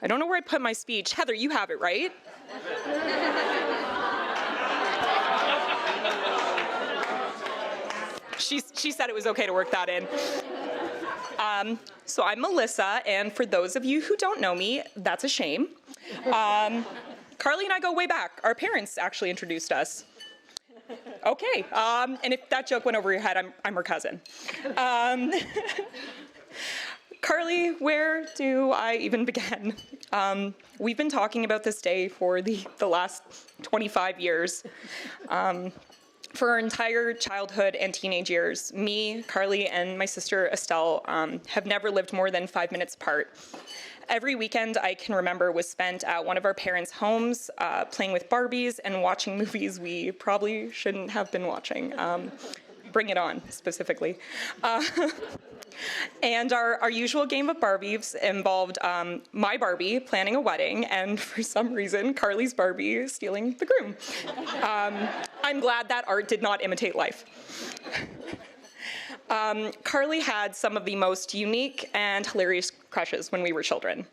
I don't know where I put my speech. Heather, you have it, right? She said it was okay to work that in. So I'm Melissa, and for those of you who don't know me, that's a shame. Carly and I go way back. Our parents actually introduced us. Okay, and if that joke went over your head, I'm her cousin. Carly, where do I even begin? We've been talking about this day for the last 25 years. For our entire childhood and teenage years, me, Carly, and my sister Estelle have never lived more than 5 minutes apart. Every weekend I can remember was spent at one of our parents' homes, playing with Barbies and watching movies we probably shouldn't have been watching. Bring It On, specifically. And our usual game of Barbies involved my Barbie planning a wedding, and for some reason, Carly's Barbie stealing the groom. I'm glad that art did not imitate life. Carly had some of the most unique and hilarious crushes when we were children.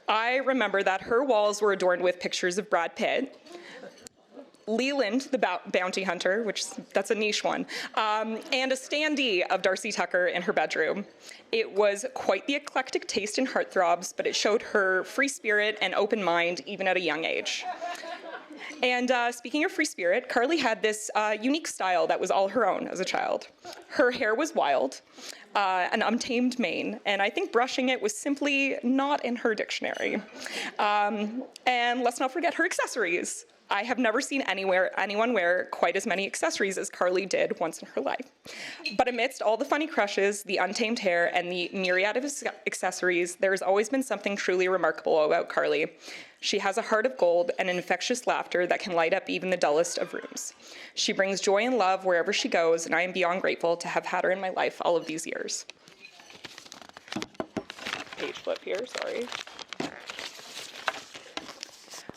I remember that her walls were adorned with pictures of Brad Pitt, Leland, the bounty hunter, that's a niche one, and a standee of Darcy Tucker in her bedroom. It was quite the eclectic taste in heartthrobs, but it showed her free spirit and open mind even at a young age. And speaking of free spirit, Carly had this unique style that was all her own as a child. Her hair was wild, an untamed mane, and I think brushing it was simply not in her dictionary. And let's not forget her accessories. I have never seen anyone wear quite as many accessories as Carly did once in her life. But amidst all the funny crushes, the untamed hair, and the myriad of accessories, there's always been something truly remarkable about Carly. She has a heart of gold and an infectious laughter that can light up even the dullest of rooms. She brings joy and love wherever she goes, and I am beyond grateful to have had her in my life all of these years. Page flip here, sorry.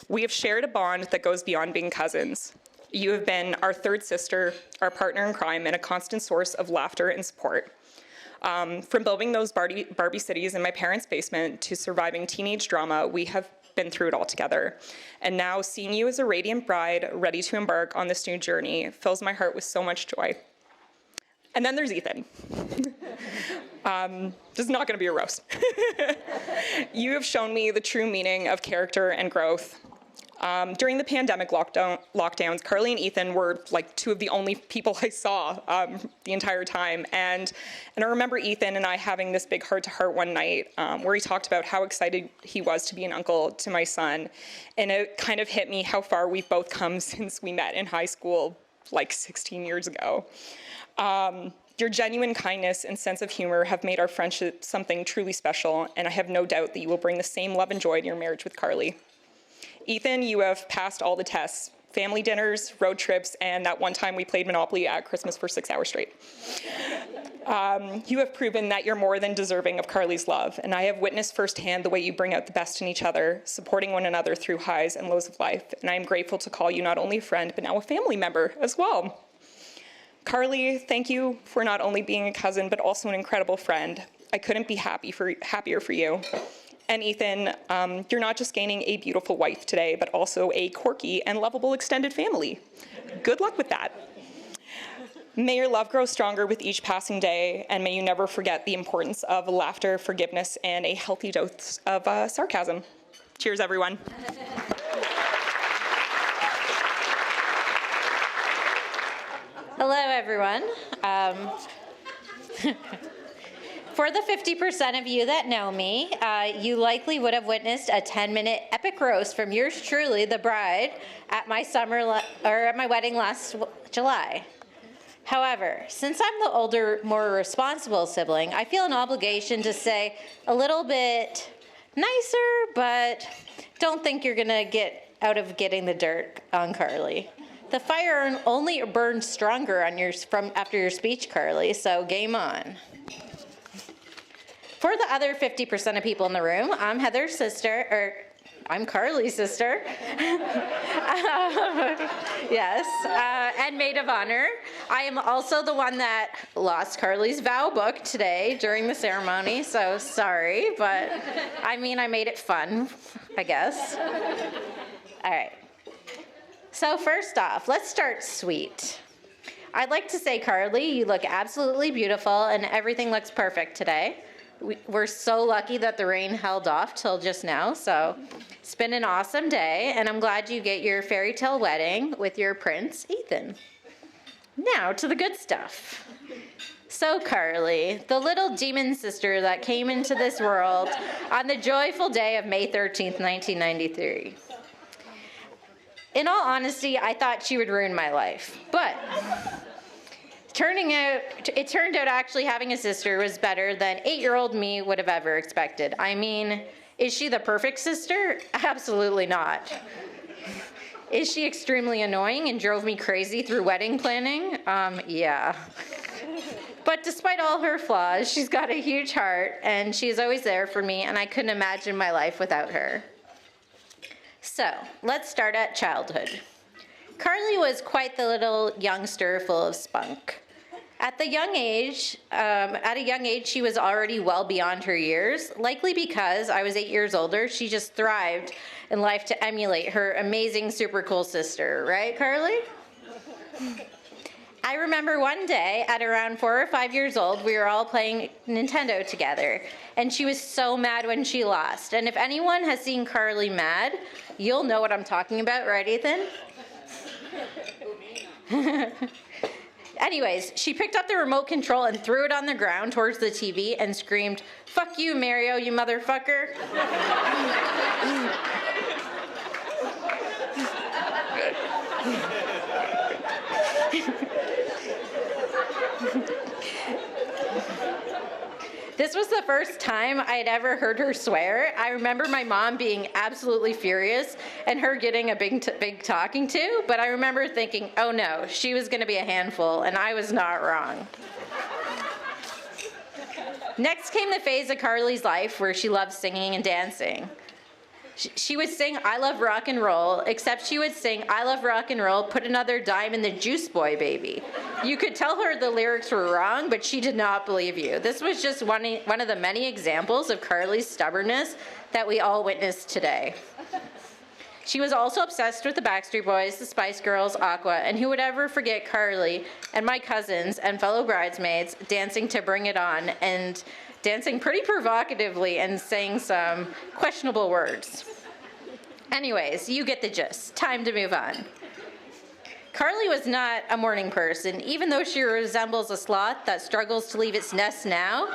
We have shared a bond that goes beyond being cousins. You have been our third sister, our partner in crime, and a constant source of laughter and support. From building those Barbie cities in my parents' basement to surviving teenage drama, we have been through it all together. And now seeing you as a radiant bride, ready to embark on this new journey, fills my heart with so much joy. And then there's Ethan. This is not going to be a roast. You have shown me the true meaning of character and growth. During the pandemic lockdowns, Carly and Ethan were like two of the only people I saw the entire time. And I remember Ethan and I having this big heart-to-heart one night where he talked about how excited he was to be an uncle to my son. And it kind of hit me how far we've both come since we met in high school like 16 years ago. Your genuine kindness and sense of humor have made our friendship something truly special, and I have no doubt that you will bring the same love and joy to your marriage with Carly. Ethan, you have passed all the tests, family dinners, road trips, and that one time we played Monopoly at Christmas for 6 hours straight. You have proven that you're more than deserving of Carly's love, and I have witnessed firsthand the way you bring out the best in each other, supporting one another through highs and lows of life, and I am grateful to call you not only a friend, but now a family member as well. Carly, thank you for not only being a cousin, but also an incredible friend. I couldn't be happier for you. And Ethan, you're not just gaining a beautiful wife today, but also a quirky and lovable extended family. Good luck with that. May your love grow stronger with each passing day, and may you never forget the importance of laughter, forgiveness, and a healthy dose of sarcasm. Cheers, everyone. Hello, everyone. For the 50% of you that know me, you likely would have witnessed a 10-minute epic roast from yours truly, the bride, at my wedding last July. However, since I'm the older, more responsible sibling, I feel an obligation to say a little bit nicer, but don't think you're gonna get out of getting the dirt on Carly. The fire only burns stronger on after your speech, Carly, so game on. For the other 50% of people in the room, I'm Heather's sister, I'm Carly's sister. Yes, and maid of honor. I am also the one that lost Carly's vow book today during the ceremony, so sorry, but I mean, I made it fun, I guess. All right. So first off, let's start sweet. I'd like to say, Carly, you look absolutely beautiful and everything looks perfect today. We're so lucky that the rain held off till just now, so it's been an awesome day, and I'm glad you get your fairy tale wedding with your prince, Ethan. Now to the good stuff. So Carly, the little demon sister that came into this world on the joyful day of May 13th, 1993. In all honesty, I thought she would ruin my life, but it turned out actually having a sister was better than 8-year-old me would have ever expected. I mean, is she the perfect sister? Absolutely not. Is she extremely annoying and drove me crazy through wedding planning? Yeah. But despite all her flaws, she's got a huge heart, and she's always there for me, and I couldn't imagine my life without her. So, let's start at childhood. Carly was quite the little youngster full of spunk. At a young age, she was already well beyond her years. Likely because I was 8 years older, she just thrived in life to emulate her amazing, super cool sister. Right, Carly? I remember one day at around 4 or 5 years old, we were all playing Nintendo together, and she was so mad when she lost. And if anyone has seen Carly mad, you'll know what I'm talking about, right, Ethan? Anyways, she picked up the remote control and threw it on the ground towards the TV and screamed, "Fuck you, Mario, you motherfucker." This was the first time I had ever heard her swear. I remember my mom being absolutely furious and her getting a big talking to, but I remember thinking, oh no, she was going to be a handful, and I was not wrong. Next came the phase of Carly's life where she loved singing and dancing. She would sing "I Love Rock and Roll," except she would sing "I Love Rock and Roll, put another dime in the Juice Boy, baby." You could tell her the lyrics were wrong, but she did not believe you. This was just one of the many examples of Carly's stubbornness that we all witnessed today. She was also obsessed with the Backstreet Boys, the Spice Girls, Aqua, and who would ever forget Carly and my cousins and fellow bridesmaids dancing to "Bring It On" and dancing pretty provocatively and saying some questionable words. Anyways, you get the gist. Time to move on. Carly was not a morning person, even though she resembles a sloth that struggles to leave its nest now.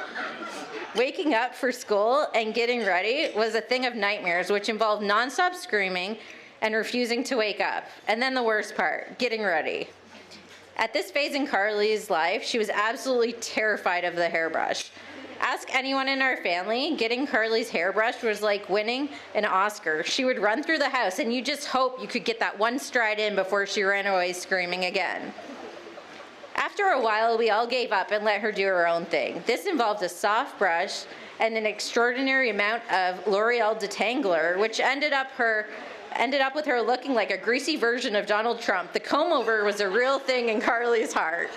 Waking up for school and getting ready was a thing of nightmares, which involved nonstop screaming and refusing to wake up. And then the worst part, getting ready. At this phase in Carly's life, she was absolutely terrified of the hairbrush. Ask anyone in our family, getting Carly's hairbrush was like winning an Oscar. She would run through the house, and you just hope you could get that one stride in before she ran away screaming again. After a while, we all gave up and let her do her own thing. This involved a soft brush and an extraordinary amount of L'Oreal Detangler, which ended up with her looking like a greasy version of Donald Trump. The comb-over was a real thing in Carly's heart.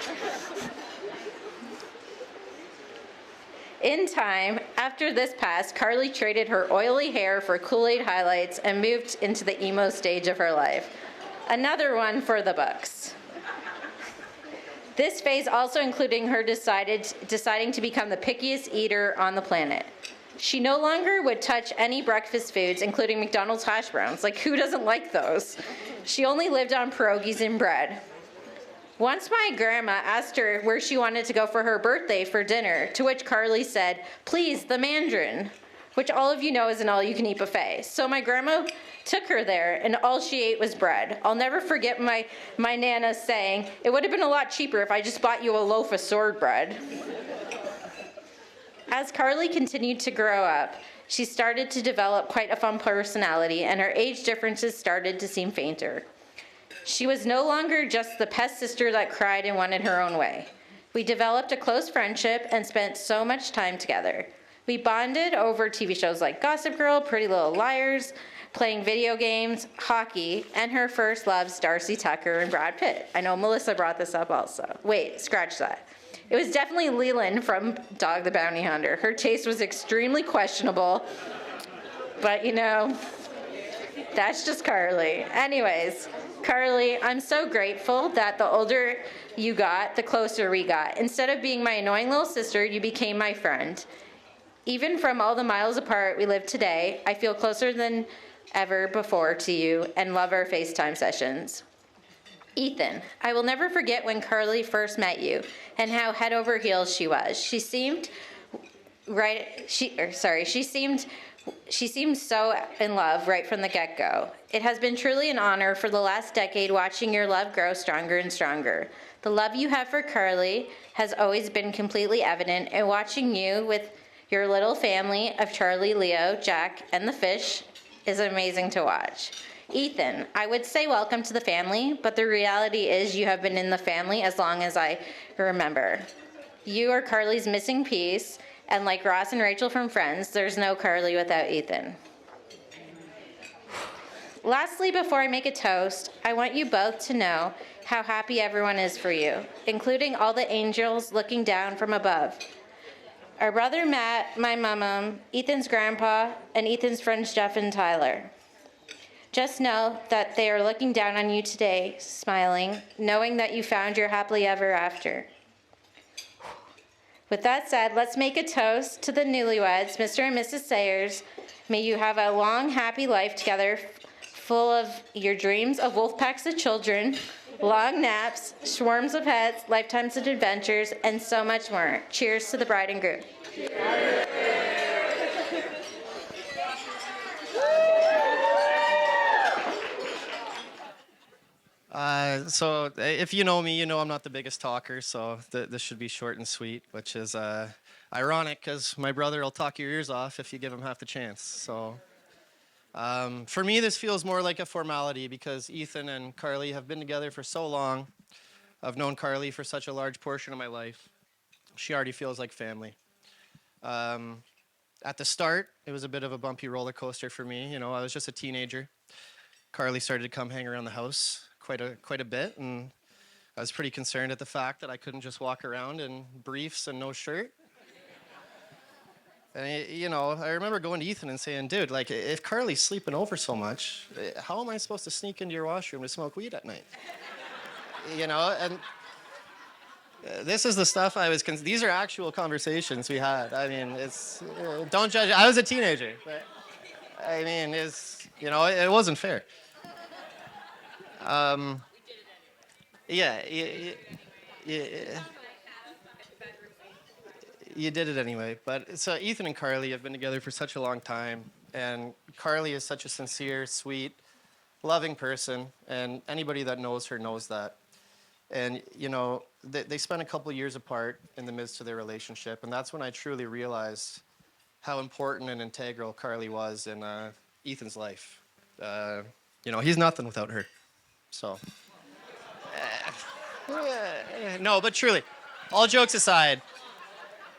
In time, after this passed, Carly traded her oily hair for Kool-Aid highlights and moved into the emo stage of her life. Another one for the books. This phase also including her deciding to become the pickiest eater on the planet. She no longer would touch any breakfast foods, including McDonald's hash browns. Like, who doesn't like those? She only lived on pierogies and bread. Once my grandma asked her where she wanted to go for her birthday for dinner, to which Carly said, "Please, the Mandarin," which all of you know is an all-you-can-eat buffet. So my grandma took her there, and all she ate was bread. I'll never forget my Nana saying, "It would have been a lot cheaper if I just bought you a loaf of sword bread." As Carly continued to grow up, she started to develop quite a fun personality, and her age differences started to seem fainter. She was no longer just the pest sister that cried and wanted her own way. We developed a close friendship and spent so much time together. We bonded over TV shows like Gossip Girl, Pretty Little Liars, playing video games, hockey, and her first loves, Darcy Tucker and Brad Pitt. I know Melissa brought this up also. Wait, scratch that. It was definitely Leland from Dog the Bounty Hunter. Her taste was extremely questionable, but you know, that's just Carly. Anyways, Carly, I'm so grateful that the older you got, the closer we got. Instead of being my annoying little sister, you became my friend. Even from all the miles apart we live today, I feel closer than ever before to you and love our FaceTime sessions. Ethan, I will never forget when Carly first met you and how head over heels she was. She seemed so in love right from the get-go. It has been truly an honor for the last decade watching your love grow stronger and stronger. The love you have for Carly has always been completely evident, and watching you with your little family of Charlie, Leo, Jack, and the fish is amazing to watch. Ethan, I would say welcome to the family, but the reality is you have been in the family as long as I remember. You are Carly's missing piece, and like Ross and Rachel from Friends, there's no Carly without Ethan. Lastly, before I make a toast, I want you both to know how happy everyone is for you, including all the angels looking down from above. Our brother Matt, my mom, Ethan's grandpa, and Ethan's friends Jeff and Tyler. Just know that they are looking down on you today, smiling, knowing that you found your happily ever after. With that said, let's make a toast to the newlyweds, Mr. and Mrs. Sayers. May you have a long, happy life together, full of your dreams of wolf packs of children, long naps, swarms of pets, lifetimes of adventures, and so much more. Cheers to the bride and groom. So if you know me, you know I'm not the biggest talker, so this should be short and sweet, which is ironic because my brother will talk your ears off if you give him half the chance. So for me, this feels more like a formality because Ethan and Carly have been together for so long. I've known Carly for such a large portion of my life. She already feels like family. At the start, it was a bit of a bumpy roller coaster for me. You know, I was just a teenager. Carly started to come hang around the house quite a bit, and I was pretty concerned at the fact that I couldn't just walk around in briefs and no shirt. And you know, I remember going to Ethan and saying, "Dude, like, if Carly's sleeping over so much, how am I supposed to sneak into your washroom to smoke weed at night?" You know, and this is the stuff I was. These are actual conversations we had. I mean, it's don't judge. I was a teenager, but I mean, it wasn't fair. Yeah, you did it anyway. But so Ethan and Carly have been together for such a long time, and Carly is such a sincere, sweet, loving person, and anybody that knows her knows that. And you know, they spent a couple of years apart in the midst of their relationship, and that's when I truly realized how important and integral Carly was in Ethan's life. You know, he's nothing without her. So, no, but truly, all jokes aside,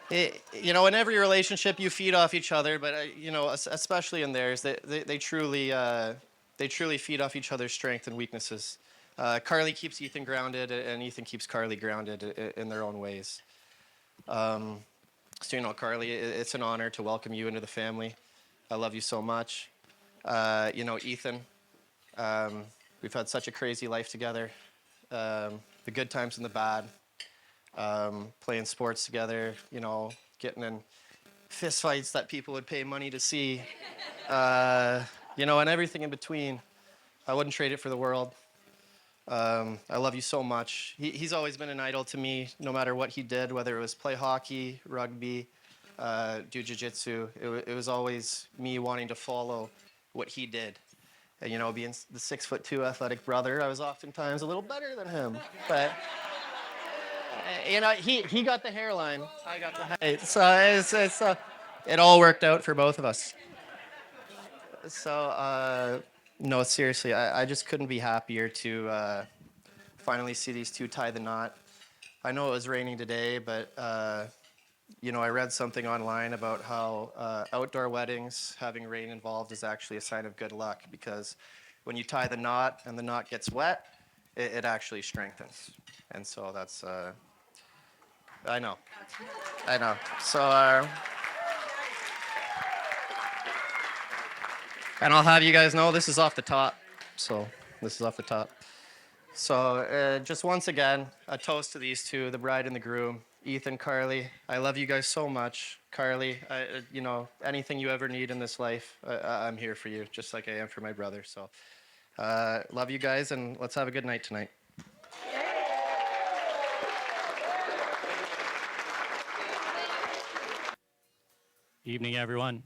you know, in every relationship you feed off each other, but you know, especially in theirs, they truly feed off each other's strengths and weaknesses. Carly keeps Ethan grounded, and Ethan keeps Carly grounded in their own ways. So, you know, Carly, it's an honor to welcome you into the family. I love you so much. You know, Ethan, we've had such a crazy life together. The good times and the bad. Playing sports together, you know, getting in fist fights that people would pay money to see. You know, and everything in between. I wouldn't trade it for the world. I love you so much. He's always been an idol to me, no matter what he did, whether it was play hockey, rugby, do jiu-jitsu. It was always me wanting to follow what he did. And, you know, being the 6'2" athletic brother, I was oftentimes a little better than him. But, you know, he got the hairline, I got the height. So it all worked out for both of us. So, no, seriously, I just couldn't be happier to finally see these two tie the knot. I know it was raining today, but I read something online about how outdoor weddings, having rain involved, is actually a sign of good luck because when you tie the knot and the knot gets wet, it actually strengthens. And so that's, I know. I know. So, and I'll have you guys know this is off the top. So, this is off the top. So, just once again, a toast to these two, the bride and the groom, Ethan, Carly. I love you guys so much. Carly, anything you ever need in this life, I'm here for you, just like I am for my brother. So, love you guys, and let's have a good night tonight. Evening, everyone.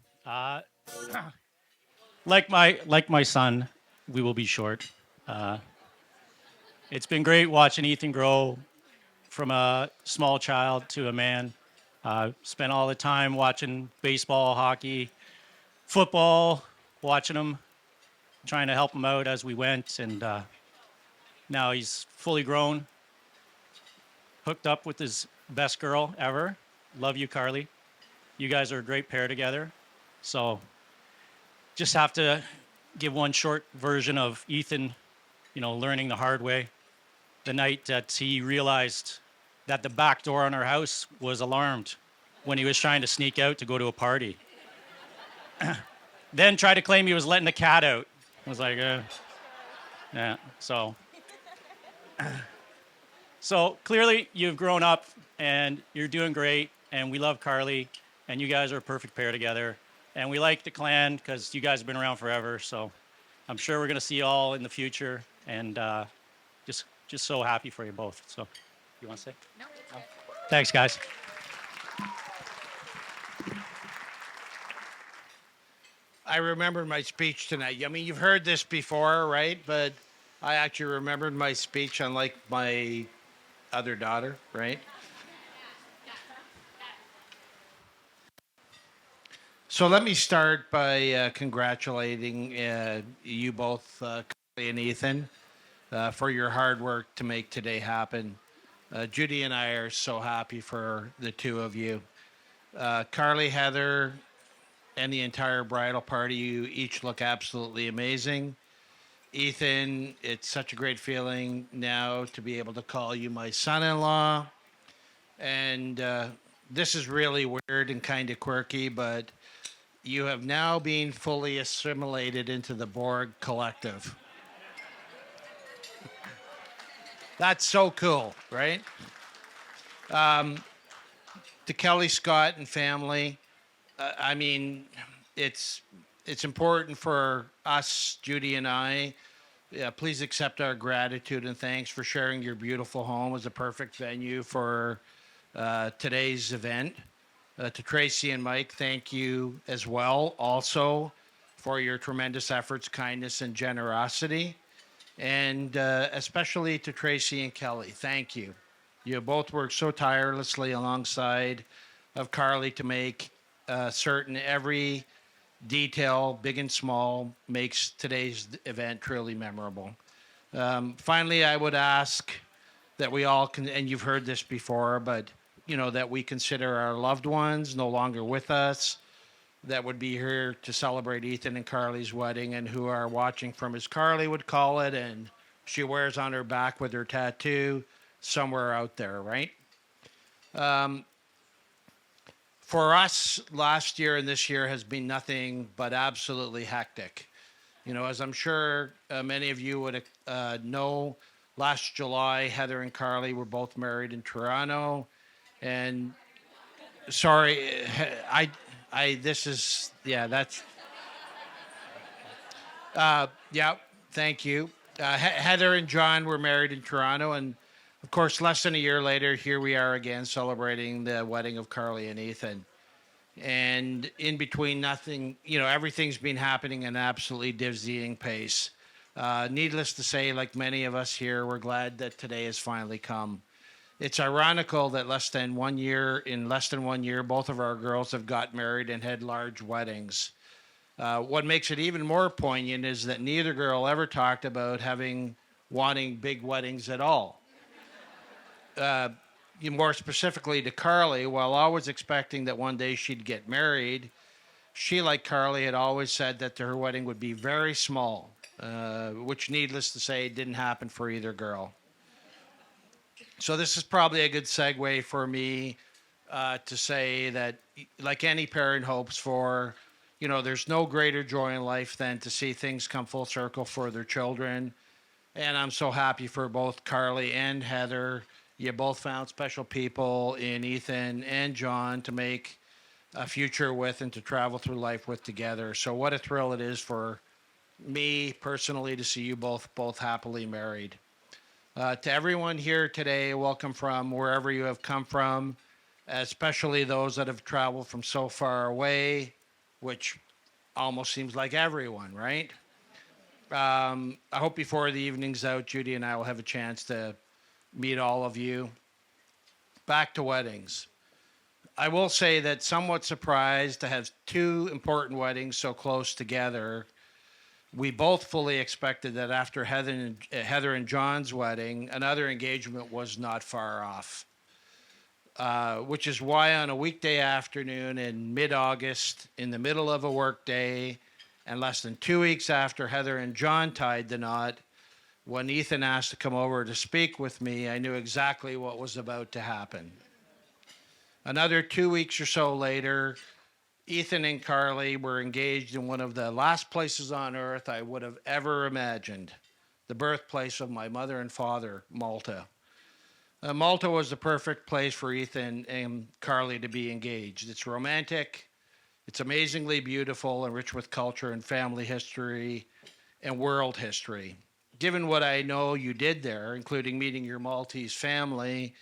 Like my son, we will be short. It's been great watching Ethan grow from a small child to a man. Spent all the time watching baseball, hockey, football, watching him, trying to help him out as we went, and now he's fully grown, hooked up with his best girl ever. Love you, Carly. You guys are a great pair together. So just have to give one short version of Ethan, learning the hard way. The night that he realized that the back door on our house was alarmed when he was trying to sneak out to go to a party. Then tried to claim he was letting the cat out. I was like, yeah, So clearly you've grown up and you're doing great, and we love Carly, and you guys are a perfect pair together. And we like the clan because you guys have been around forever. So I'm sure we're going to see you all in the future, and just so happy for you both. So you want to say? No. Thanks, guys. I remembered my speech tonight. I mean, you've heard this before, right? But I actually remembered my speech, unlike my other daughter, right? So let me start by congratulating you both, Carly and Ethan, for your hard work to make today happen. Judy and I are so happy for the two of you. Carly, Heather, and the entire bridal party, you each look absolutely amazing. Ethan, it's such a great feeling now to be able to call you my son-in-law. And this is really weird and kind of quirky, but you have now been fully assimilated into the Borg collective. That's so cool, right? To Kelly Scott and family, I mean, it's important for us, Judy and I. Yeah, please accept our gratitude and thanks for sharing your beautiful home as a perfect venue for today's event. To Tracy and Mike, thank you as well, also for your tremendous efforts, kindness, and generosity. And especially to Tracy and Kelly, thank you. You both worked so tirelessly alongside of Carly to make certain every detail, big and small, makes today's event truly memorable. Finally, I would ask that we all can, and you've heard this before, but that we consider our loved ones no longer with us, that would be here to celebrate Ethan and Carly's wedding, and who are watching from, as Carly would call it, and she wears on her back with her tattoo, somewhere out there, right? For us, last year and this year has been nothing but absolutely hectic. As I'm sure many of you would know, last July, Heather and Carly were both married in Toronto. And sorry, thank you. Heather and John were married in Toronto, and of course, less than a year later, here we are again celebrating the wedding of Carly and Ethan. And in between, nothing, everything's been happening at an absolutely dizzying pace. Needless to say, like many of us here, we're glad that today has finally come. It's ironical that in less than 1 year, both of our girls have got married and had large weddings. What makes it even more poignant is that neither girl ever talked about wanting big weddings at all. more specifically to Carly, while always expecting that one day she'd get married, she, like Carly, had always said that her wedding would be very small, which, needless to say, didn't happen for either girl. So this is probably a good segue for me to say that, like any parent hopes for, there's no greater joy in life than to see things come full circle for their children. And I'm so happy for both Carly and Heather. You both found special people in Ethan and John to make a future with and to travel through life with together. So what a thrill it is for me personally to see you both happily married. To everyone here today, welcome from wherever you have come from, especially those that have traveled from so far away, which almost seems like everyone, right? I hope before the evening's out, Judy and I will have a chance to meet all of you. Back to weddings. I will say that somewhat surprised to have two important weddings so close together. We both fully expected that after Heather and John's wedding, another engagement was not far off. Which is why on a weekday afternoon in mid-August, in the middle of a work day, and less than 2 weeks after Heather and John tied the knot, when Ethan asked to come over to speak with me, I knew exactly what was about to happen. Another 2 weeks or so later, Ethan and Carly were engaged in one of the last places on earth I would have ever imagined, the birthplace of my mother and father, Malta. Malta was the perfect place for Ethan and Carly to be engaged. It's romantic, it's amazingly beautiful and rich with culture and family history and world history. Given what I know you did there, including meeting your Maltese family,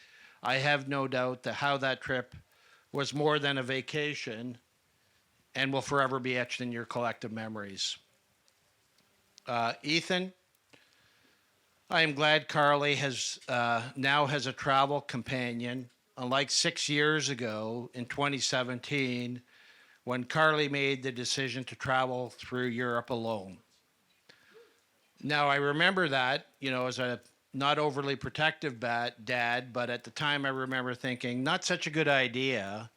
I have no doubt that how that trip was more than a vacation and will forever be etched in your collective memories. Ethan, I am glad Carly now has a travel companion, unlike 6 years ago in 2017, when Carly made the decision to travel through Europe alone. Now, I remember that, as a not overly protective dad, but at the time I remember thinking, not such a good idea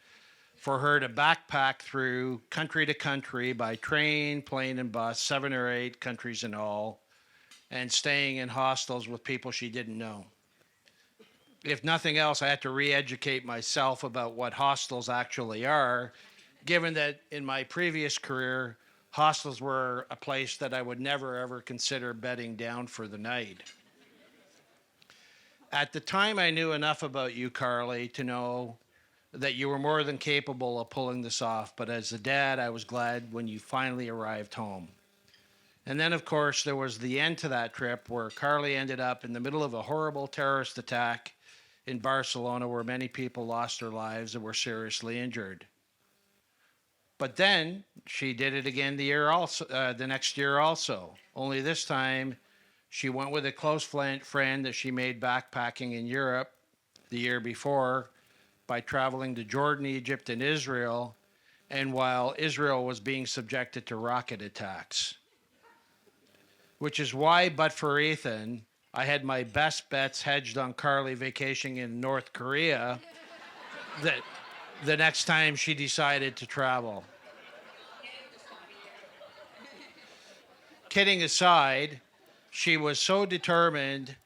for her to backpack through country to country by train, plane, and bus, 7 or 8 countries in all, and staying in hostels with people she didn't know. If nothing else, I had to re-educate myself about what hostels actually are, given that in my previous career, hostels were a place that I would never ever consider bedding down for the night. At the time, I knew enough about you, Carly, to know that you were more than capable of pulling this off, but as a dad, I was glad when you finally arrived home. And then, of course, there was the end to that trip where Carly ended up in the middle of a horrible terrorist attack in Barcelona where many people lost their lives and were seriously injured. But then she did it again the next year also. Only this time, she went with a close friend that she made backpacking in Europe the year before by traveling to Jordan, Egypt, and Israel, and while Israel was being subjected to rocket attacks. Which is why, but for Ethan, I had my best bets hedged on Carly vacationing in North Korea the next time she decided to travel. Kidding aside, she was so determined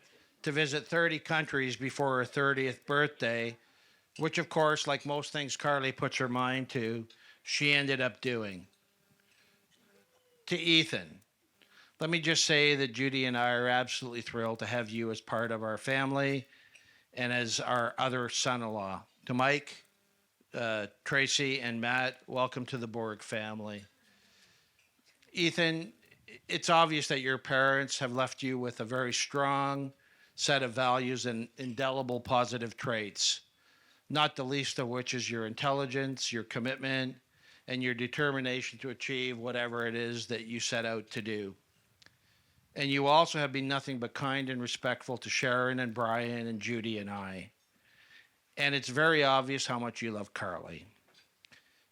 to visit 30 countries before her 30th birthday, which of course, like most things Carly puts her mind to, she ended up doing. To Ethan, let me just say that Judy and I are absolutely thrilled to have you as part of our family and as our other son-in-law. To Mike, Tracy, and Matt, welcome to the Borg family. Ethan, it's obvious that your parents have left you with a very strong set of values and indelible positive traits, not the least of which is your intelligence, your commitment, and your determination to achieve whatever it is that you set out to do. And you also have been nothing but kind and respectful to Sharon and Brian and Judy and I. And it's very obvious how much you love Carly.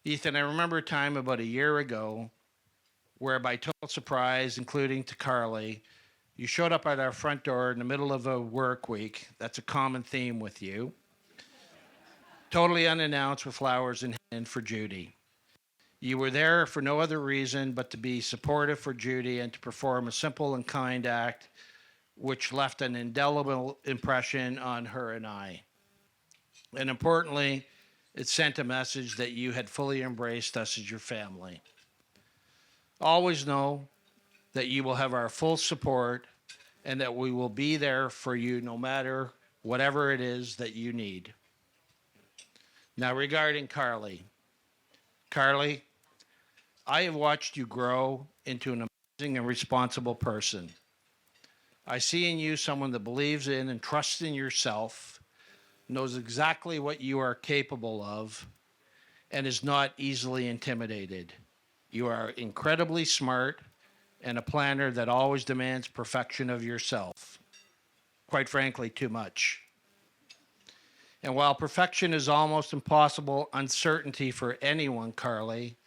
Ethan, I remember a time about a year ago where by total surprise, including to Carly, you showed up at our front door in the middle of a work week. That's a common theme with you. totally unannounced with flowers in hand for Judy. You were there for no other reason but to be supportive for Judy and to perform a simple and kind act which left an indelible impression on her and I. And importantly, it sent a message that you had fully embraced us as your family. Always know that you will have our full support and that we will be there for you no matter whatever it is that you need. Now, regarding Carly. Carly, I have watched you grow into an amazing and responsible person. I see in you someone that believes in and trusts in yourself, knows exactly what you are capable of, and is not easily intimidated. You are incredibly smart and a planner that always demands perfection of yourself. Quite frankly, too much. And while perfection is almost impossible uncertainty for anyone, Carly,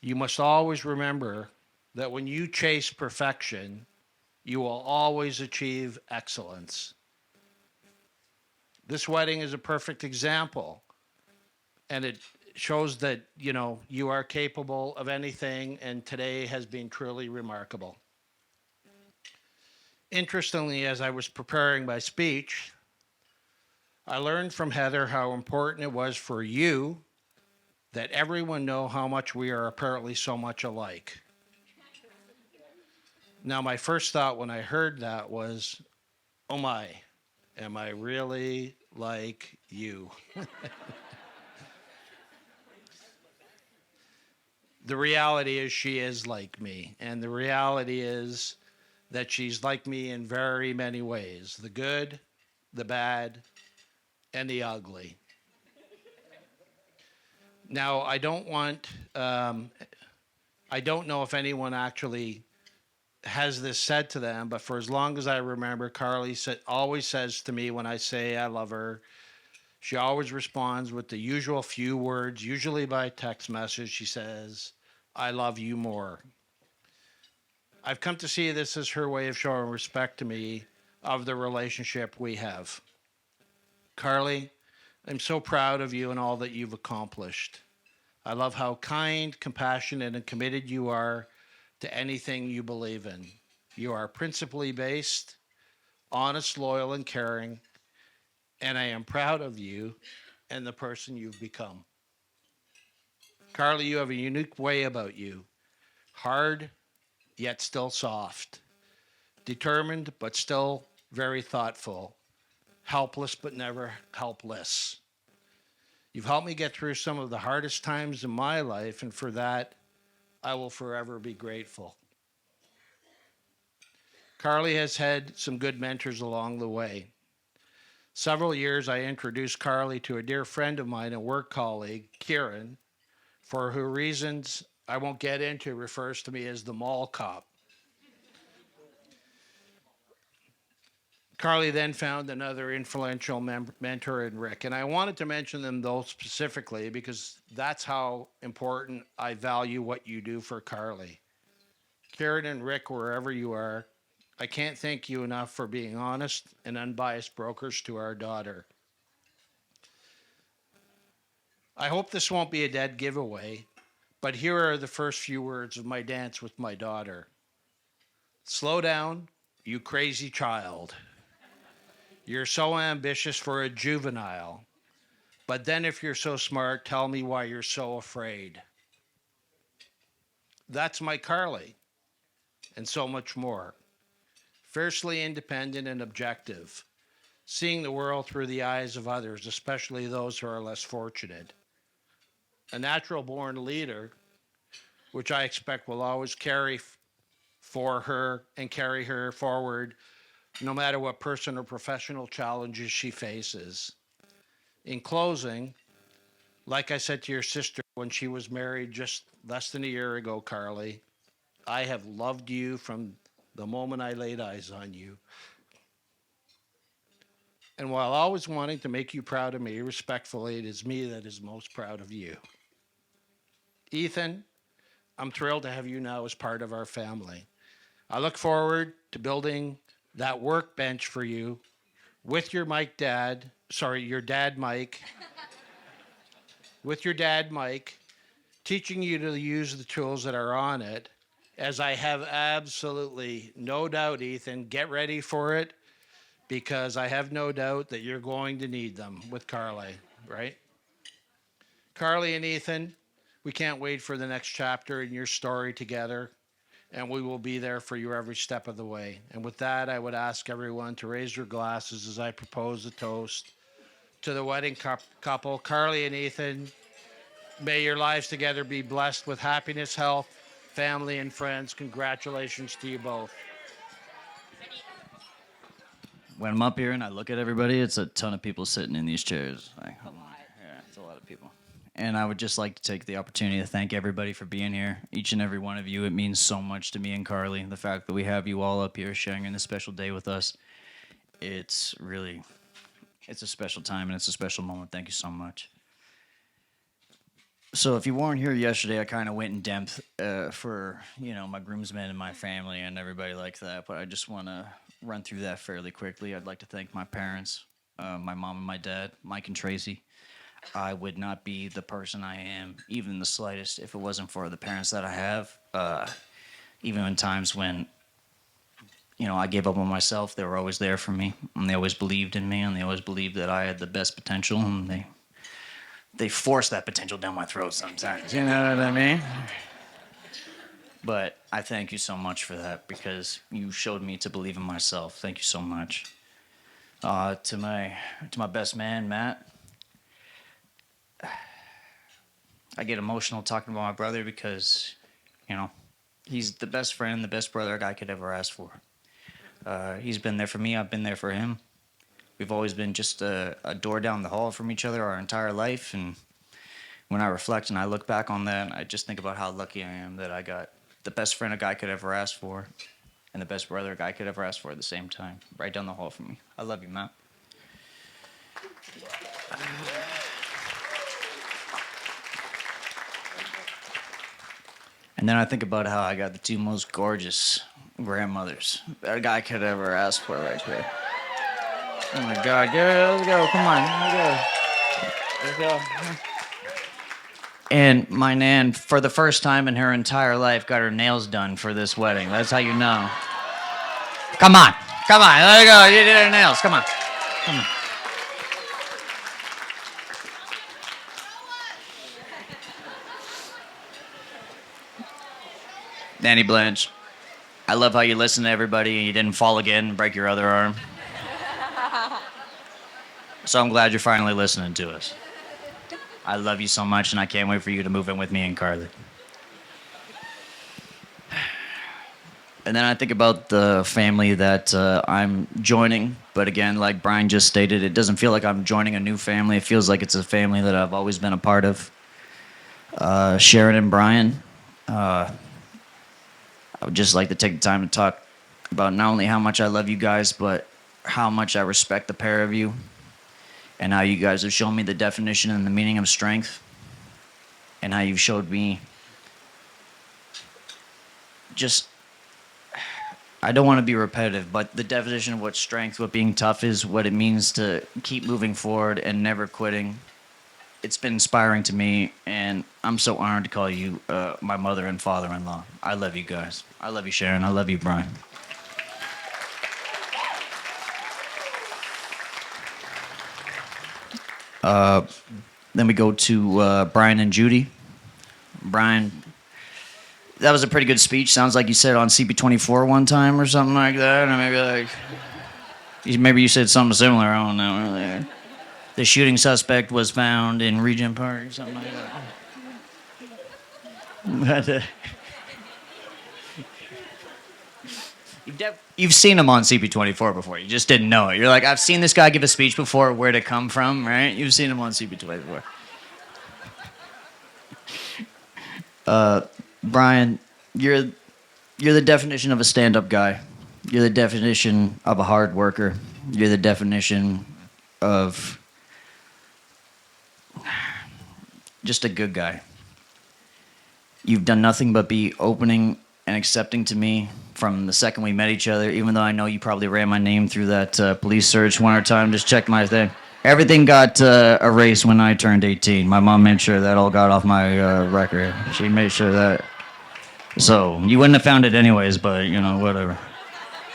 you must always remember that when you chase perfection, you will always achieve excellence. This wedding is a perfect example, and it shows that, you are capable of anything, and today has been truly remarkable. Interestingly, as I was preparing my speech, I learned from Heather how important it was for you that everyone know how much we are apparently so much alike. Now, my first thought when I heard that was, oh my, am I really like you? The reality is she is like me, and the reality is that she's like me in very many ways, the good, the bad, and the ugly. Now, I don't know if anyone actually has this said to them, but for as long as I remember, Carly always says to me when I say I love her, she always responds with the usual few words, usually by text message. She says, I love you more. I've come to see this as her way of showing respect to me of the relationship we have. Carly, I'm so proud of you and all that you've accomplished. I love how kind, compassionate, and committed you are to anything you believe in. You are principally based, honest, loyal, and caring, and I am proud of you and the person you've become. Carly, you have a unique way about you. Hard, yet still soft. Determined, but still very thoughtful. Helpless, but never helpless. You've helped me get through some of the hardest times in my life, and for that, I will forever be grateful. Carly has had some good mentors along the way. Several years I introduced Carly to a dear friend of mine and work colleague, Kieran, for whose reasons I won't get into, refers to me as the mall cop. Carly then found another influential mentor in Rick, and I wanted to mention them those specifically because that's how important I value what you do for Carly. Karen and Rick, wherever you are, I can't thank you enough for being honest and unbiased brokers to our daughter. I hope this won't be a dead giveaway, but here are the first few words of my dance with my daughter. Slow down, you crazy child. You're so ambitious for a juvenile. But then if you're so smart, tell me why you're so afraid. That's my Carly, and so much more. Fiercely independent and objective, seeing the world through the eyes of others, especially those who are less fortunate. A natural-born leader, which I expect will always carry for her and carry her forward no matter what personal or professional challenges she faces. In closing, like I said to your sister when she was married just less than a year ago, Carly, I have loved you from the moment I laid eyes on you. And while always wanting to make you proud of me, respectfully, it is me that is most proud of you. Ethan, I'm thrilled to have you now as part of our family. I look forward to building that workbench for you with your dad, Mike, with your dad, Mike, teaching you to use the tools that are on it, as I have absolutely no doubt, Ethan, get ready for it, because I have no doubt that you're going to need them with Carly, right? Carly and Ethan, we can't wait for the next chapter in your story together, and we will be there for you every step of the way. And with that, I would ask everyone to raise your glasses as I propose a toast to the wedding couple, Carly and Ethan. May your lives together be blessed with happiness, health, family, and friends. Congratulations to you both. When I'm up here and I look at everybody, it's a ton of people sitting in these chairs. Like, yeah, it's a lot of people. And I would just like to take the opportunity to thank everybody for being here. Each and every one of you. It means so much to me and Carly. The fact that we have you all up here sharing in this special day with us. It's a special time and it's a special moment. Thank you so much. So if you weren't here yesterday, I kind of went in depth for, my groomsmen and my family and everybody like that. But I just want to run through that fairly quickly. I'd like to thank my parents, my mom and my dad, Mike and Tracy. I would not be the person I am, even the slightest, if it wasn't for the parents that I have. Even in times when, I gave up on myself, they were always there for me. And they always believed in me, and they always believed that I had the best potential, and they forced that potential down my throat sometimes. You know what I mean? But I thank you so much for that, because you showed me to believe in myself. Thank you so much. To my best man, Matt. I get emotional talking about my brother because, he's the best friend, the best brother a guy could ever ask for. He's been there for me. I've been there for him. We've always been just a door down the hall from each other our entire life. And when I reflect and I look back on that, I just think about how lucky I am that I got the best friend a guy could ever ask for and the best brother a guy could ever ask for at the same time, right down the hall from me. I love you, Matt. And then I think about how I got the two most gorgeous grandmothers that a guy could ever ask for right there. Oh my God, yeah, let's go, come on, let's go. And my nan, for the first time in her entire life, got her nails done for this wedding. That's how you know. Come on, let's go, you did her nails, come on. Danny Blanche, I love how you listen to everybody and you didn't fall again and break your other arm. So I'm glad you're finally listening to us. I love you so much, and I can't wait for you to move in with me and Carly. And then I think about the family that I'm joining. But again, like Brian just stated, it doesn't feel like I'm joining a new family. It feels like it's a family that I've always been a part of. Sharon and Brian. I would just like to take the time to talk about not only how much I love you guys, but how much I respect the pair of you, and how you guys have shown me the definition and the meaning of strength, and how you've showed me just, I don't want to be repetitive, but the definition of what strength, what being tough is, what it means to keep moving forward and never quitting. It's been inspiring to me, and I'm so honored to call you my mother and father-in-law. I love you guys. I love you, Sharon. I love you, Brian. Then we go to Brian and Judy. Brian, that was a pretty good speech. Sounds like you said it on CP24 one time or something like that. Or maybe you said something similar. I don't know. Really. The shooting suspect was found in Regent Park or something like that. But, you've seen him on CP24 before. You just didn't know it. You're like, I've seen this guy give a speech before. Where'd it come from, right? You've seen him on CP24. Brian, you're the definition of a stand-up guy. You're the definition of a hard worker. You're the definition of just a good guy. You've done nothing but be opening and accepting to me from the second we met each other, even though I know you probably ran my name through that police search one or time, just checked my thing. Everything got erased when I turned 18. My mom made sure that all got off my record. She made sure that. So you wouldn't have found it anyways, but you know, whatever.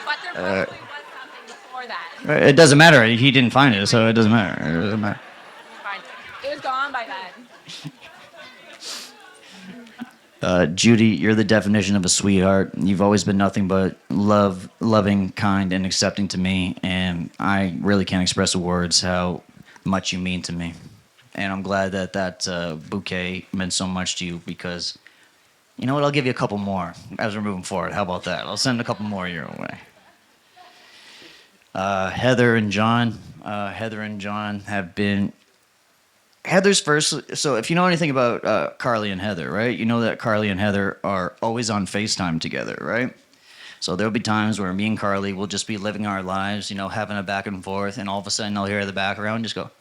But there probably was something before that. It doesn't matter. He didn't find it, so it doesn't matter. It doesn't matter. Fine. It was gone by then. Judy, you're the definition of a sweetheart. You've always been nothing but loving, kind, and accepting to me, and I really can't express with words how much you mean to me. And I'm glad that that bouquet meant so much to you because, you know what, I'll give you a couple more as we're moving forward. How about that? I'll send a couple more your way. Heather and John have been Heather's first. So if you know anything about Carly and Heather, right? You know that Carly and Heather are always on FaceTime together, right? So there'll be times where me and Carly will just be living our lives, you know, having a back and forth, and all of a sudden I'll hear in the background just go,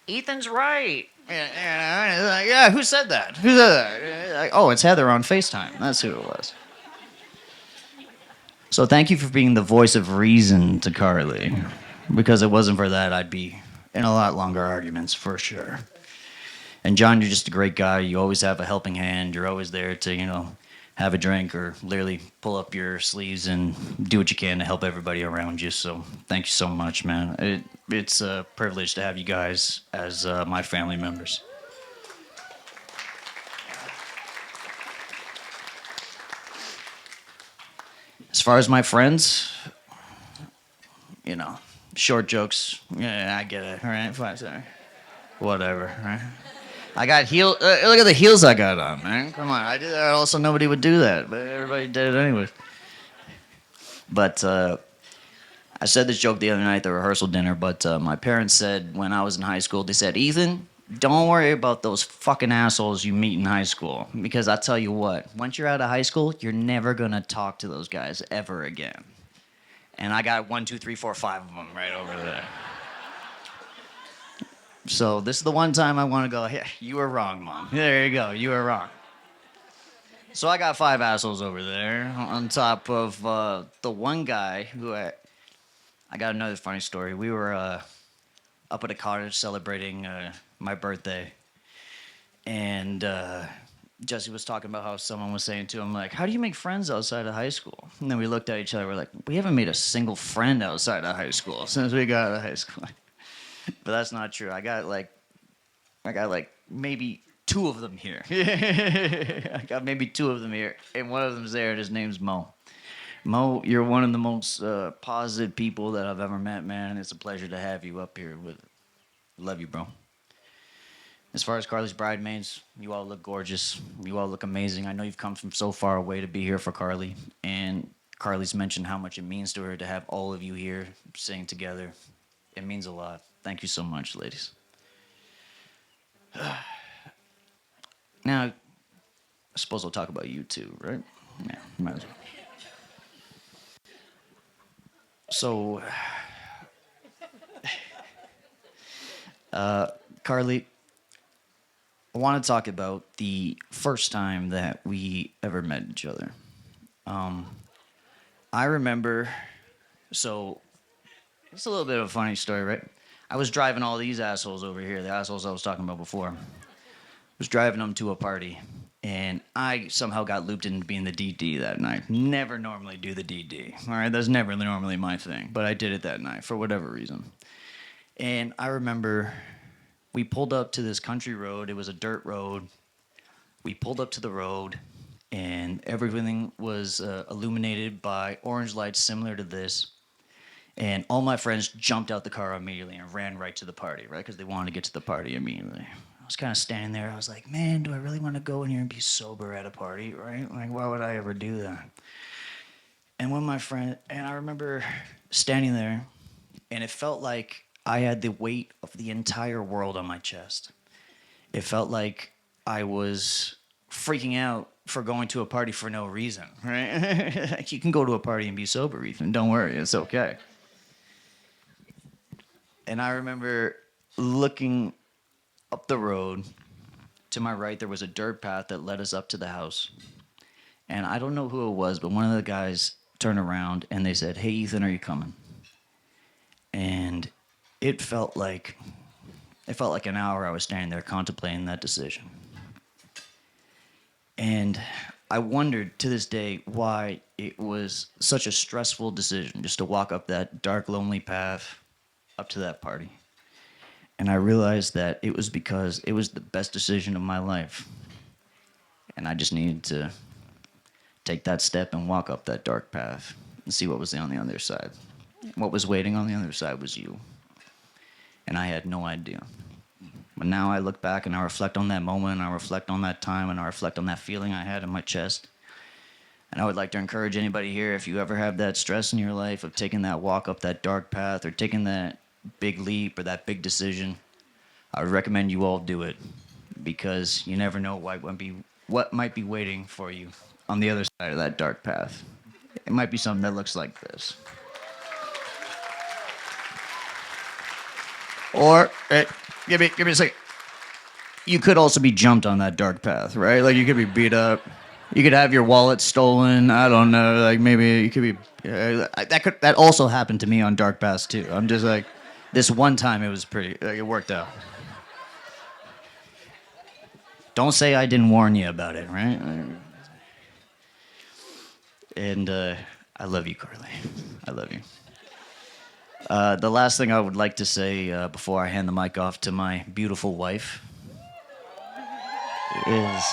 "Ethan's right." And like, yeah, who said that? Who said that? Like, oh, it's Heather on FaceTime. That's who it was. So thank you for being the voice of reason to Carly, because it wasn't for that, I'd be in a lot longer arguments for sure. And John, you're just a great guy. You always have a helping hand. You're always there to, you know, have a drink or literally pull up your sleeves and do what you can to help everybody around you. So thank you so much, man. It's a privilege to have you guys as my family members. As far as my friends, you know, short jokes. Yeah, I get it. All right, fine, sorry. Whatever, right? I got heels. Look at the heels I got on, man. Come on, I did that. Also, nobody would do that, but everybody did it anyways. But I said this joke the other night at the rehearsal dinner. But my parents said when I was in high school, they said, "Ethan, don't worry about those fucking assholes you meet in high school, because I tell you what, once you're out of high school, you're never gonna talk to those guys ever again." And I got 1, 2, 3, 4, 5 of them right over there. So this is the one time I want to go, "Yeah, you were wrong, Mom. There you go, you were wrong." So I got 5 assholes over there on top of the one guy who I got another funny story. We were up at a cottage celebrating my birthday, and Jesse was talking about how someone was saying to him, like, "How do you make friends outside of high school?" And then we looked at each other, we're like, "We haven't made a single friend outside of high school since we got out of high school." But that's not true. I got like maybe 2 of them here. I got maybe 2 of them here, and one of them's there, and his name's Mo. Mo, you're one of the most positive people that I've ever met, man. It's a pleasure to have you up here with. Love you, bro. As far as Carly's bridesmaids, you all look gorgeous. You all look amazing. I know you've come from so far away to be here for Carly, and Carly's mentioned how much it means to her to have all of you here singing together. It means a lot. Thank you so much, ladies. Now, I suppose we'll talk about you too, right? Yeah, might as well. So, Carly, I want to talk about the first time that we ever met each other. I remember, so it's a little bit of a funny story, right? I was driving all these assholes over here, the assholes I was talking about before. I was driving them to a party, and I somehow got looped into being the DD that night. Never normally do the DD, all right? That's never normally my thing, but I did it that night for whatever reason. And I remember we pulled up to this country road. It was a dirt road. We pulled up to the road, and everything was illuminated by orange lights similar to this. And all my friends jumped out the car immediately and ran right to the party, right? Because they wanted to get to the party immediately. I was kind of standing there. I was like, man, do I really want to go in here and be sober at a party, right? Like, why would I ever do that? And I remember standing there, and it felt like I had the weight of the entire world on my chest. It felt like I was freaking out for going to a party for no reason, right? Like, you can go to a party and be sober, Ethan. Don't worry, it's okay. And I remember looking up the road. To my right, there was a dirt path that led us up to the house. And I don't know who it was, but one of the guys turned around and they said, "Hey, Ethan, are you coming?" And it felt like It felt like an hour I was standing there contemplating that decision. And I wondered to this day why it was such a stressful decision just to walk up that dark, lonely path up to that party. And I realized that it was because it was the best decision of my life. And I just needed to take that step and walk up that dark path and see what was on the other side. What was waiting on the other side was you. And I had no idea. But now I look back and I reflect on that moment, and I reflect on that time, and I reflect on that feeling I had in my chest. And I would like to encourage anybody here, if you ever have that stress in your life of taking that walk up that dark path or taking that big leap or that big decision, I would recommend you all do it, because you never know what might be waiting for you on the other side of that dark path. It might be something that looks like this. Or, give me a second. You could also be jumped on that dark path, right? Like, you could be beat up. You could have your wallet stolen. I don't know. Like, maybe you could be. That also happened to me on dark paths too. I'm just like, this one time it was pretty. Like, it worked out. Don't say I didn't warn you about it, right? And I love you, Carly. I love you. The last thing I would like to say before I hand the mic off to my beautiful wife is...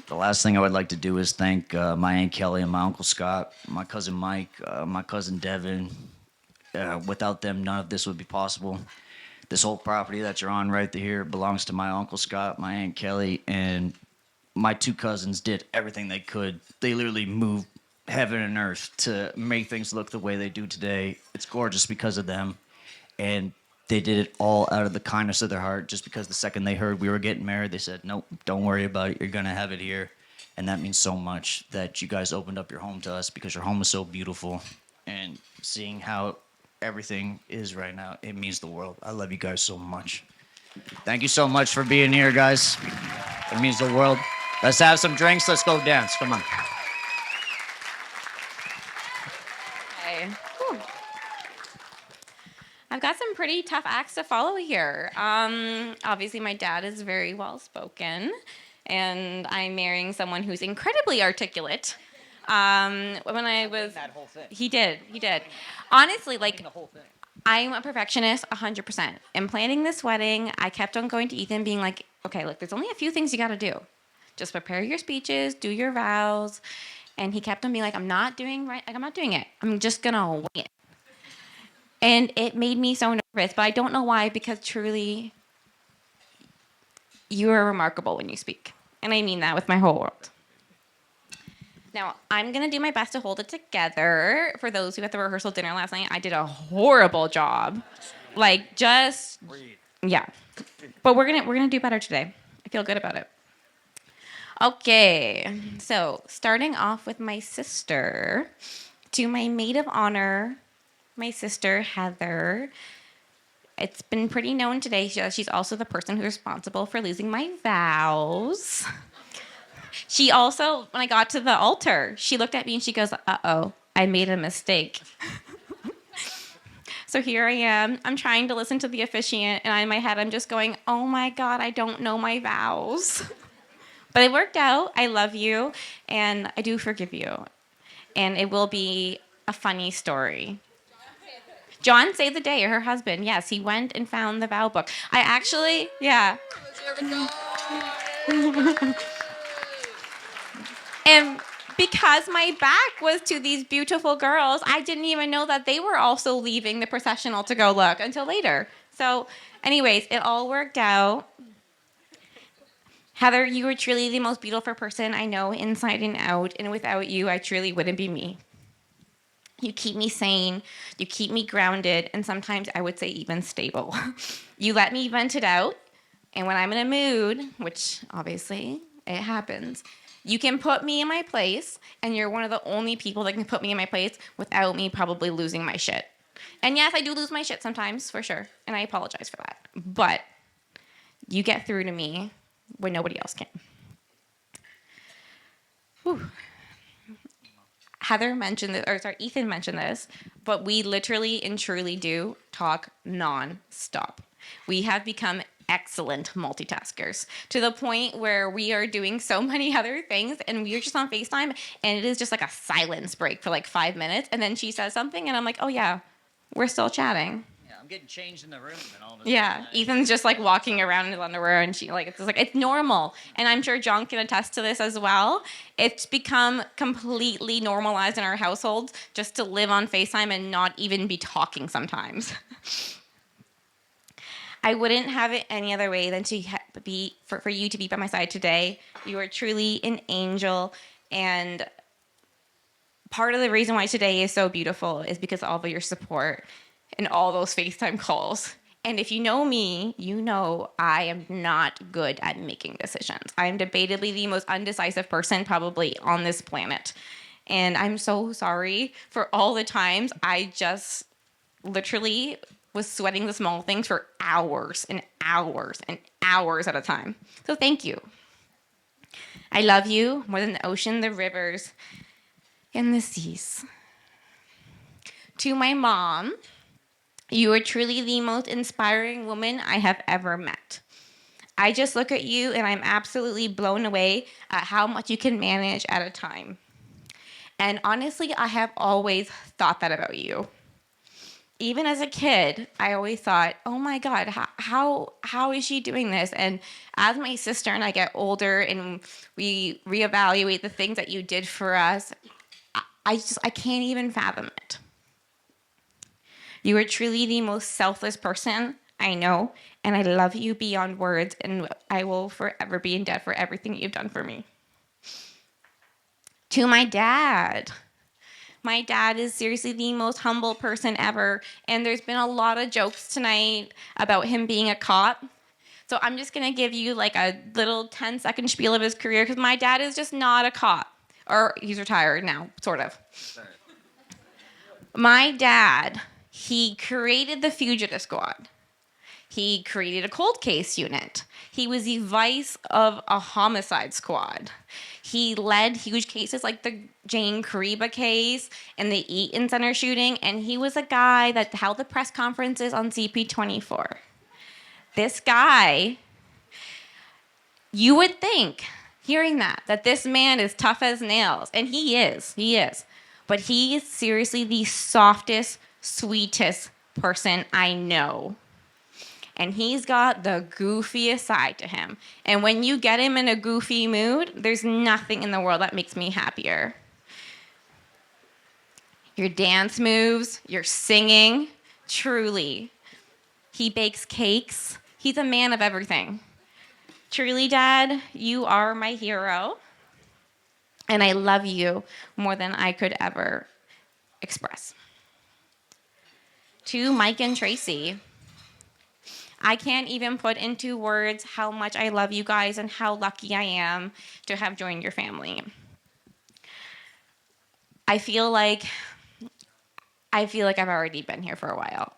The last thing I would like to do is thank my Aunt Kelly and my Uncle Scott, my cousin Mike, my cousin Devin. Without them, none of this would be possible. This whole property that you're on right here belongs to my Uncle Scott, my Aunt Kelly, and my two cousins did everything they could. They literally moved heaven and earth to make things look the way they do today. It's gorgeous because of them. And they did it all out of the kindness of their heart, just because the second they heard we were getting married, they said, nope, don't worry about it. You're going to have it here. And that means so much that you guys opened up your home to us, because your home is so beautiful. And seeing how everything is right now, it means the world. I love you guys so much. Thank you so much for being here, guys. It means the world. Let's have some drinks. Let's go dance. Come on. I've got some pretty tough acts to follow here. Obviously, my dad is very well spoken, and I'm marrying someone who's incredibly articulate. When I was that whole thing, he did. Honestly, like, I'm a perfectionist, 100%. In planning this wedding, I kept on going to Ethan, being like, okay, look, there's only a few things you got to do. Just prepare your speeches, do your vows, and he kept on being like, I'm not doing it. I'm just gonna wing it. And it made me so nervous, but I don't know why, because truly, you are remarkable when you speak. And I mean that with my whole world. Now, I'm going to do my best to hold it together. For those who had the rehearsal dinner last night, I did a horrible job. Like, just, yeah. But we're gonna do better today. I feel good about it. Okay, so starting off with my sister, to my maid of honor, my sister, Heather. It's been pretty known today. She's also the person who's responsible for losing my vows. She also, when I got to the altar, she looked at me and she goes, uh-oh, I made a mistake. So here I am. I'm trying to listen to the officiant, and in my head, I'm just going, oh my God, I don't know my vows. But it worked out. I love you, and I do forgive you. And it will be a funny story. John saved the day, her husband. Yes, he went and found the vow book. I actually, yeah. And because my back was to these beautiful girls, I didn't even know that they were also leaving the processional to go look until later. So anyways, it all worked out. Heather, you were truly the most beautiful person I know inside and out. And without you, I truly wouldn't be me. You keep me sane, you keep me grounded, and sometimes I would say even stable. You let me vent it out, and when I'm in a mood, which obviously it happens, you can put me in my place, and you're one of the only people that can put me in my place without me probably losing my shit. And yes, I do lose my shit sometimes, for sure, and I apologize for that. But you get through to me when nobody else can. Whew. Heather mentioned this, or sorry, Ethan mentioned this, but we literally and truly do talk non-stop. We have become excellent multitaskers to the point where we are doing so many other things and we're just on FaceTime and it is just like a silence break for like 5 minutes. And then she says something and I'm like, oh yeah, we're still chatting. Yeah, I'm getting changed in the room and all of a Yeah, sudden, Ethan's just like walking around in his underwear, and it's normal. And I'm sure John can attest to this as well. It's become completely normalized in our household just to live on FaceTime and not even be talking sometimes. I wouldn't have it any other way than to be for you to be by my side today. You are truly an angel, and part of the reason why today is so beautiful is because of all of your support and all those FaceTime calls. And if you know me, you know I am not good at making decisions. I am debatably the most undecisive person probably on this planet. And I'm so sorry for all the times I just literally was sweating the small things for hours and hours and hours at a time. So thank you. I love you more than the ocean, the rivers, and the seas. To my mom, you are truly the most inspiring woman I have ever met. I just look at you and I'm absolutely blown away at how much you can manage at a time. And honestly, I have always thought that about you. Even as a kid, I always thought, oh my God, how is she doing this? And as my sister and I get older and we reevaluate the things that you did for us, I can't even fathom it. You are truly the most selfless person I know, and I love you beyond words, and I will forever be in debt for everything you've done for me. To my dad. My dad is seriously the most humble person ever, and there's been a lot of jokes tonight about him being a cop. So I'm just gonna give you like a little 10-second spiel of his career, because my dad is just not a cop. Or he's retired now, sort of. My dad, he created the Fugitive Squad. He created a cold case unit. He was the vice of a homicide squad. He led huge cases like the Jane Kariba case and the Eaton Center shooting, and he was a guy that held the press conferences on CP24. This guy, you would think, hearing that this man is tough as nails, and he is. But he is seriously the softest, sweetest person I know. And he's got the goofiest side to him. And when you get him in a goofy mood, there's nothing in the world that makes me happier. Your dance moves, your singing, truly. He bakes cakes. He's a man of everything. Truly, Dad, you are my hero. And I love you more than I could ever express. To Mike and Tracy, I can't even put into words how much I love you guys and how lucky I am to have joined your family. I feel like I've already been here for a while.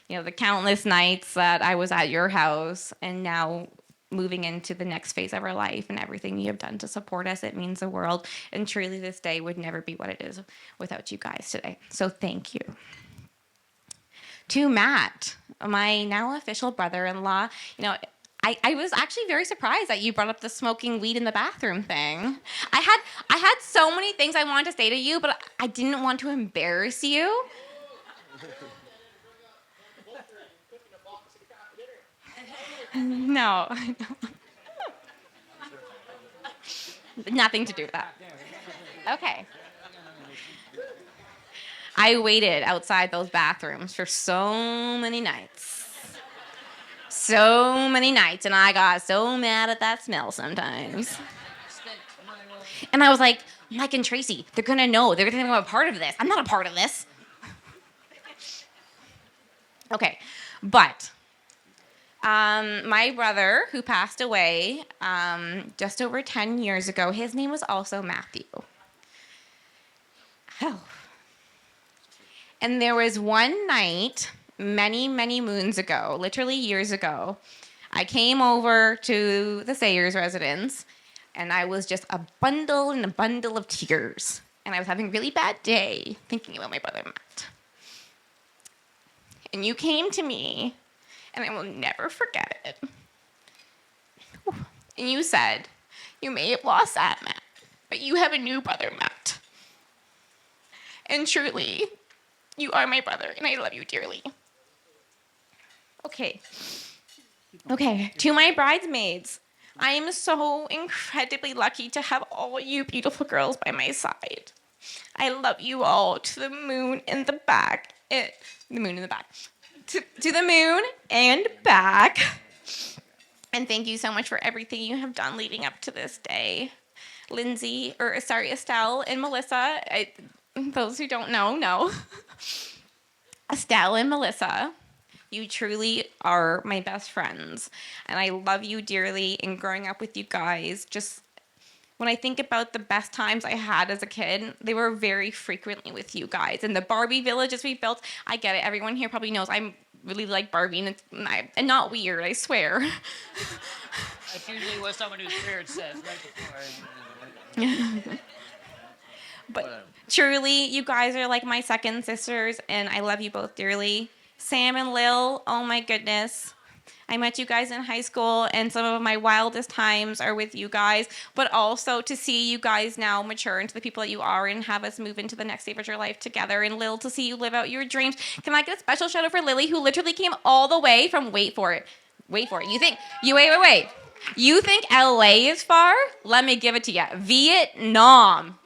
You know, the countless nights that I was at your house, and now moving into the next phase of our life and everything you have done to support us, it means the world. And truly this day would never be what it is without you guys today. So thank you. To Matt, my now official brother-in-law, you know, I was actually very surprised that you brought up the smoking weed in the bathroom thing. I had so many things I wanted to say to you, but I didn't want to embarrass you. No. Nothing to do with that. Okay. I waited outside those bathrooms for so many nights. So many nights, and I got so mad at that smell sometimes. And I was like, Mike and Tracy, they're gonna know. They're gonna think I'm a part of this. I'm not a part of this. Okay, but my brother, who passed away just over 10 years ago, his name was also Matthew. Oh. And there was one night, many, many moons ago, literally years ago, I came over to the Sayers residence, and I was just a bundle and a bundle of tears. and I was having a really bad day thinking about my brother Matt. And you came to me, and I will never forget it. And you said, you may have lost that Matt, but you have a new brother Matt. And truly, you are my brother, and I love you dearly. Okay. Okay, to my bridesmaids, I am so incredibly lucky to have all you beautiful girls by my side. I love you all to the moon and the back. The moon and the back. To the moon and back. And thank you so much for everything you have done leading up to this day. Estelle and Melissa, those who don't know. Estelle and Melissa, you truly are my best friends. And I love you dearly. And growing up with you guys, just when I think about the best times I had as a kid, they were very frequently with you guys. And the Barbie villages we built, I get it. Everyone here probably knows I'm really like Barbie, and not weird, I swear. That's usually what someone who's weird says right before. But truly, you guys are like my second sisters, and I love you both dearly. Sam and Lil, oh my goodness. I met you guys in high school, and some of my wildest times are with you guys, but also to see you guys now mature into the people that you are and have us move into the next stage of your life together. And Lil, to see you live out your dreams. Can I get a special shout out for Lily, who literally came all the way from, wait for it. Wait. You think LA is far? Let me give it to you. Vietnam.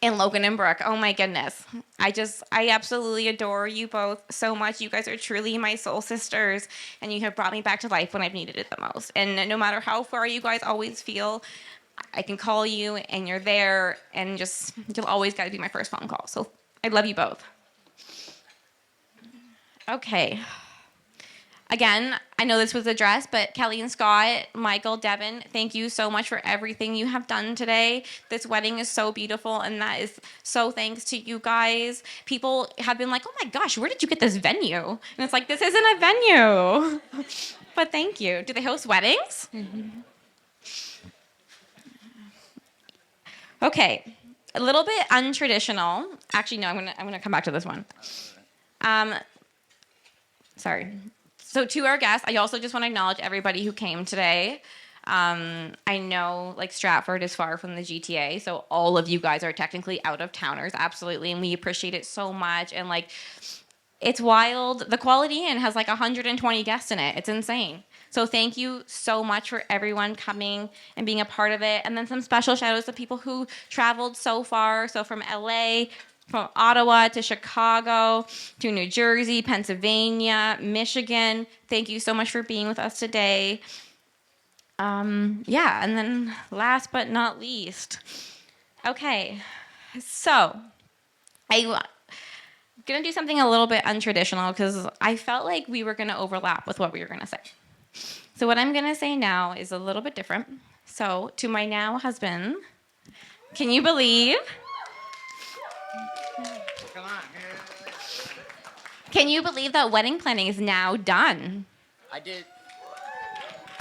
And Logan and Brooke, oh my goodness. I absolutely adore you both so much. You guys are truly my soul sisters, and you have brought me back to life when I've needed it the most. And no matter how far you guys always feel, I can call you and you're there, and just, you'll always gotta be my first phone call. So I love you both. Okay. Again, I know this was addressed, but Kelly and Scott, Michael, Devin, thank you so much for everything you have done today. This wedding is so beautiful, and that is so thanks to you guys. People have been like, oh my gosh, where did you get this venue? And it's like, this isn't a venue. But thank you. Do they host weddings? Okay, a little bit untraditional. Actually, no, I'm gonna come back to this one. Sorry. So to our guests, I also just want to acknowledge everybody who came today. I know like Stratford is far from the GTA, so all of you guys are technically out of towners, absolutely, and we appreciate it so much. And like, it's wild. The Quality Inn has like 120 guests in it. It's insane. So thank you so much for everyone coming and being a part of it. And then some special shout outs to people who traveled so far. So from LA, from Ottawa to Chicago to New Jersey, Pennsylvania, Michigan. Thank you so much for being with us today. Yeah, and then last but not least. Okay, so I'm gonna do something a little bit untraditional because I felt like we were gonna overlap with what we were gonna say. So what I'm gonna say now is a little bit different. So to my now husband, can you believe? Can you believe that wedding planning is now done? I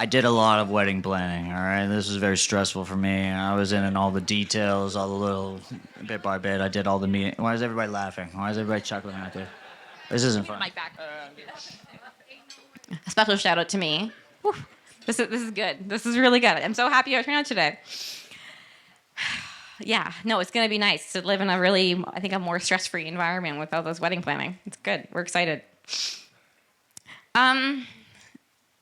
did a lot of wedding planning, all right? This was very stressful for me. I was in all the details, all the little, bit by bit. I did all the meeting. Why is everybody laughing? Why is everybody chuckling out there? This isn't fun. Mic back. A special shout out to me. Whew. This is good. This is really good. I'm so happy I turned out today. Yeah, no, it's gonna be nice to live in a really, I think, a more stress-free environment with all those wedding planning. It's good. We're excited.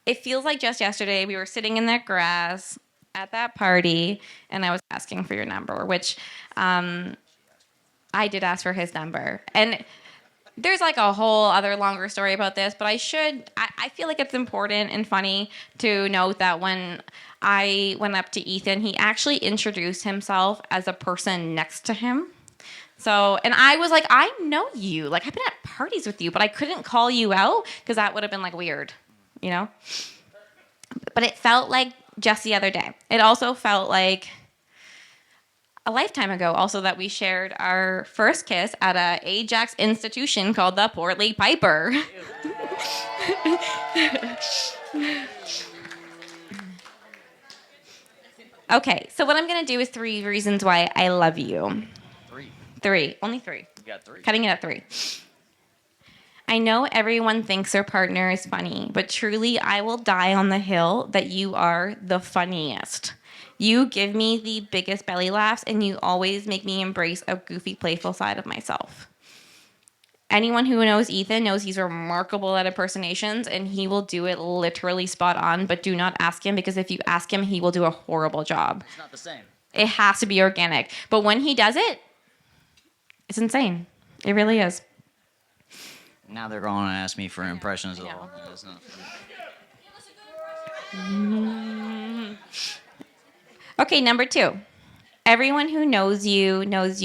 It feels like just yesterday we were sitting in that grass at that party, and I was asking for your number, which I did ask for his number. And there's like a whole other longer story about this, but I feel like it's important and funny to note that when I went up to Ethan, he actually introduced himself as a person next to him. So, and I was like, I know you. Like, I've been at parties with you, but I couldn't call you out because that would have been like weird, you know? But it felt like just the other day. It also felt like a lifetime ago, also, that we shared our first kiss at a Ajax institution called the Portly Piper. Okay, so what I'm gonna do is 3 reasons why I love you. 3, only 3. You got 3. Cutting it at 3. I know everyone thinks their partner is funny, but truly, I will die on the hill that you are the funniest. You give me the biggest belly laughs, and you always make me embrace a goofy, playful side of myself. Anyone who knows Ethan knows he's remarkable at impersonations, and he will do it literally spot on, but do not ask him, because if you ask him, he will do a horrible job. It's not the same. It has to be organic. But when he does it, it's insane. It really is. Now they're going to ask me for impressions of know. all. It's not Okay, number 2. Everyone who knows you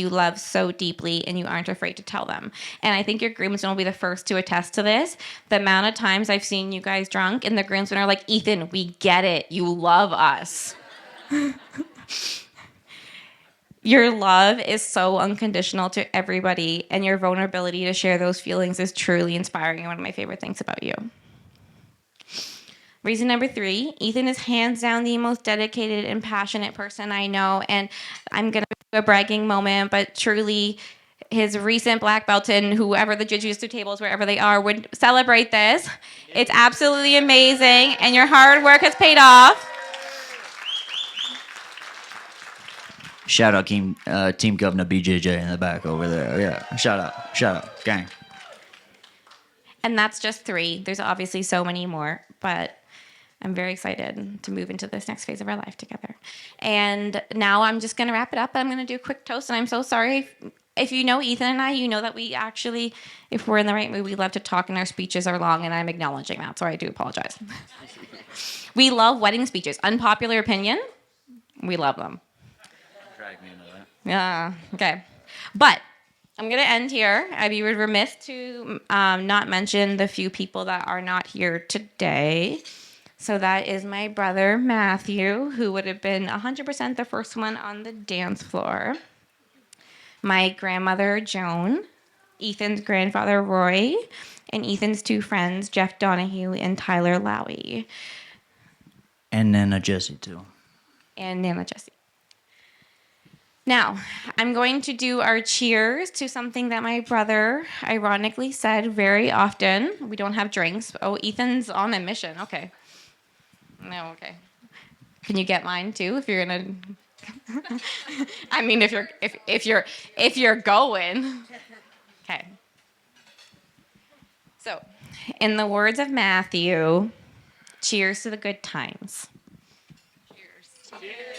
love so deeply, and you aren't afraid to tell them. And I think your groomsmen will be the first to attest to this. The amount of times I've seen you guys drunk, and the groomsmen are like, Ethan, we get it. You love us. Your love is so unconditional to everybody, and your vulnerability to share those feelings is truly inspiring and one of my favorite things about you. Reason number 3, Ethan is hands down the most dedicated and passionate person I know, and I'm going to do a bragging moment, but truly his recent black belt and whoever the Jujutsu tables, wherever they are, would celebrate this. It's absolutely amazing, and your hard work has paid off. Shout out Team Governor BJJ in the back over there. Yeah, shout out, gang. And that's just 3. There's obviously so many more, but I'm very excited to move into this next phase of our life together. And now I'm just going to wrap it up. I'm going to do a quick toast, and I'm so sorry. If you know Ethan and I, you know that we actually, if we're in the right mood, we love to talk, and our speeches are long, and I'm acknowledging that, so I do apologize. We love wedding speeches. Unpopular opinion, we love them. Drag me into that. Yeah, okay. But I'm going to end here. I'd be remiss to not mention the few people that are not here today. So that is my brother, Matthew, who would have been 100% the first one on the dance floor. My grandmother, Joan. Ethan's grandfather, Roy. And Ethan's 2 friends, Jeff Donahue and Tyler Lowy. And Nana Jessie, too. And Nana Jessie. Now, I'm going to do our cheers to something that my brother ironically said very often. We don't have drinks. Oh, Ethan's on a mission. Okay. No, okay. Can you get mine too if you're gonna? I mean, if you're going. Okay. So, in the words of Matthew, cheers to the good times. Cheers. Cheers.